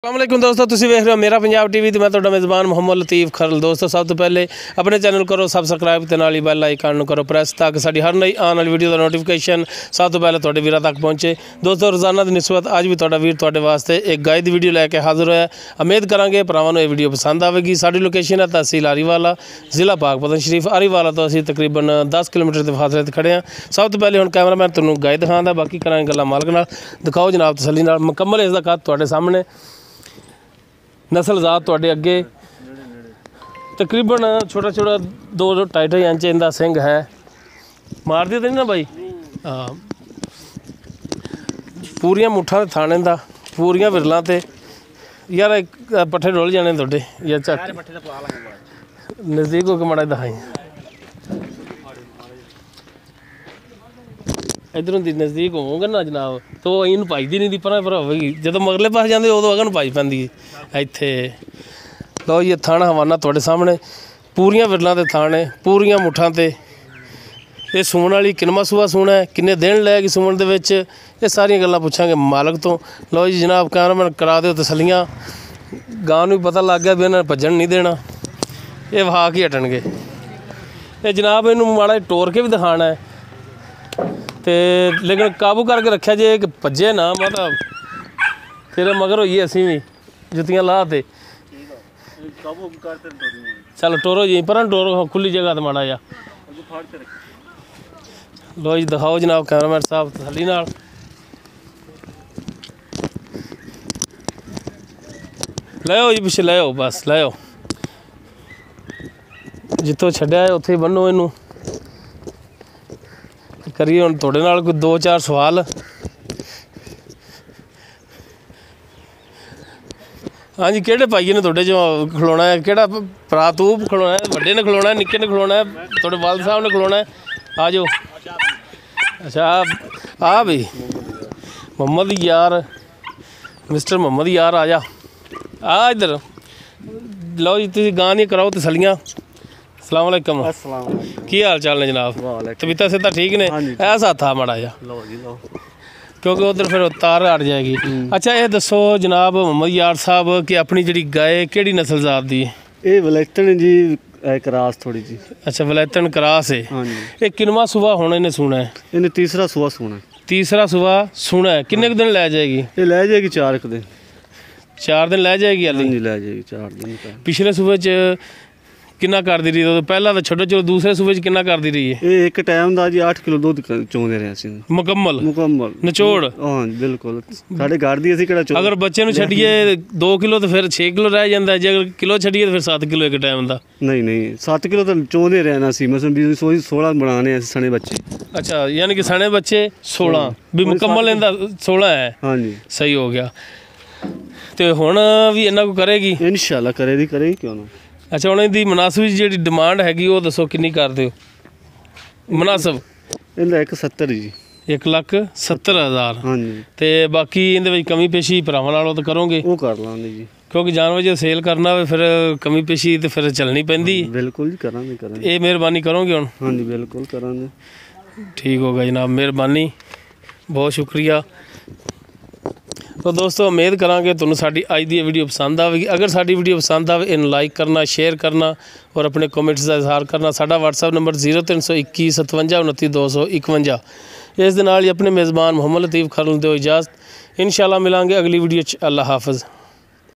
अस्सलामुअलैकुम दोस्तों, तुसीं वेख रहे हो मेरा पंजाब टीवी। तो मैं तुहाडा मेज़बान मुहम्मद लतीफ़ खरल। दोस्तों, सब तो पहले अपने चैनल करो सबसक्राइब ते नाल ही बैल आइकन करो प्रेस ताकि साडी हर नई आने वाली वीडियो का नोटिफिकेशन सब तो पहले तुहाडे वीरां तक पहुँचे। दोस्तों, रोज़ाना की निस्बत अज भी तुहाडा वीर तुहाडे वास्ते एक गाय की वीडियो लैके हाजिर होया। उम्मीद करांगे भरावां नूं ये वीडियो पसंद आवेगी। साडी लोकेशन है तहसील अरीवाला, ज़िला पाकपतन शरीफ। अरीवाला तो असीं तकरीबन 10 किलोमीटर के फासले ते खड़े हैं। सब तो पहले हुण कैमरामैन तुहानूं गाय दिखांदा, बाकी करांगे गल्लां मालक नाल। दिखाओ जनाब तसल्ली नाल। मुकम्मल इसदा कद तुहाडे सामने, नस्ल जात तुहाडे अगे। तकरीबन छोटा छोटा 2-2.5 इंच इनका सिंग है। मार दिया तो नहीं ना भाई? हाँ, पूरियां मुठा थाने का, पूरियां विरलों ते यार एक पट्ठे डुल जाने थोड़े या झट नज़दीक होकर माड़ा दिखाई। इधरों दी नज़दीक होवोगे ना जनाब तो इन भजदी नहीं दी पर होगी। जो मगरले पास जाते उदों अगन भज पैंदी इत्थे। लो ये थाना हवाना तुहाडे सामने, पूरियां विरलों के थाने, पूरियां मुठां ते। ये सूण वाली किनवा सूआ सूना है, किन्ने दिन लैगी सूण दे विच, ये सारियां गल्लां पुछांगे मालक तो। लो जी जनाब कैमरामैन करा दिओ तसल्लियां। गां नूं भी पता लग गया भी इन्हां ने भज्जण नहीं देना, ये वहा के हटणगे। ये जनाब इनूं माड़ा टोर के भी दिखाना है ते लेकिन काबू करके रखा जे कि भज्जे ना मतलब तेरे मगर होइए असीं भी जुत्तियां ला ते चल टोरो जी पर टोरो खुली जगह तो माड़ा जा। लो जी दिखाओ जनाब कैमरामैन साहब तसल्ली नाल। लो जी पिछे लो, बस लो जितों छड्डिया है उत्थे बन्नो इनू। करिए हुण तुहाडे नाल कोई 2-4 सवाल। हाँ जी, किहड़े भाईए ने तुहाडे चों खलोना है? किहड़ा भरा तू खलोना है, वड्डे ने खलोना है, निक्के ने खलोना है, तुहाडे वालिद साहब ने खलोना है? आ जाओ। अच्छा आ भाई मोहम्मद यार, मिस्टर मोहम्मद यार आ जा, आ इधर। लो जी तुसीं गां दी कराओ तसल्लियां। अस्सलाम वालेकुम। की हाल चाल ने जनाब? तबीयत सेहत ठीक ने? ऐसा था माड़ा जा क्योंकि उधर फिर तार हट जाएगी। अच्छा ये दसो जनाब मोहम्मद यार साहब कि अपनी जी गाय किहड़ी नस्ल जात दी है? ये वलैतन जी क्रास थोड़ी जी। अच्छा वलैतन क्रास है। ये किनवा सुबह होने ने सुना है? इन्हें तीसरा सुबह सुना है। तीसरा सुबह सुना है। किन्ने दिन लै जाएगी? ये लै जाएगी 4 दिन। 4 दिन लै जाएगी? हाँ जी लै जाएगी 4 दिन। पिछले सूबे च किन्ना करदी रही? तो पहला तो छोड़ो चलो, दूसरे सूबे च किन्ना करदी रही है? ये एक टाइम दा जी 8 किलो दूध चोंदे रहे असीं। मुकम्मल निचोड़? हाँ बिल्कुल साडे घर दी असीं किहड़ा चो। अगर बच्चे नूं छड्डिए 2 किलो तो फिर 6 किलो रह जांदा है, जे अगर किलो छड्डिए तो फिर 7 किलो एक टाइम दा। नहीं 7 किलो तो चोंदे रहना सी। मतलब 16 बनाने हैं सने बच्चे। अच्छा यानी कि सने बच्चे 16 भी मुकम्मल इनदा 16 है। हाँ जी सही हो गया। तो हुण भी इन्ना को करेगी इंशाल्लाह, करेगी क्यों ना। अच्छा हुण इहदी मुनासिब जी डिमांड हैगी वो दसो किन्नी करदे हो? मुनासिब इहदा 170 जी। 1,70,000। हाँ जी। तो बाकी इहदे विच कमी पेशी भरावां नालों तो करोगे? वो कर लांगे जी, क्योंकि जानवर जो सेल करना हो फिर कमी पेशी तो फिर चलनी पैंदी। बिल्कुल जी करांगे। ये मेहरबानी करोगे हुण? हाँ जी बिल्कुल करांगे। ठीक होगा जनाब, मेहरबानी, बहुत शुक्रिया। तो दोस्तों उम्मीद करांगे तुहानूं साडी अज दी वीडियो पसंद आवेगी। अगर साडी वीडियो पसंद आवे इन लाइक करना, शेयर करना और अपने कमेंट्स का इजहार करना। साडा व्हाट्सएप नंबर 0321 57 29 251। इस दे नाल ही अपने मेज़बान मुहम्मद लतीफ़ खरल दिओ इजाज़त। इंशाअल्लाह मिलांगे अगली वीडियो च। अल्लाह हाफ़िज़।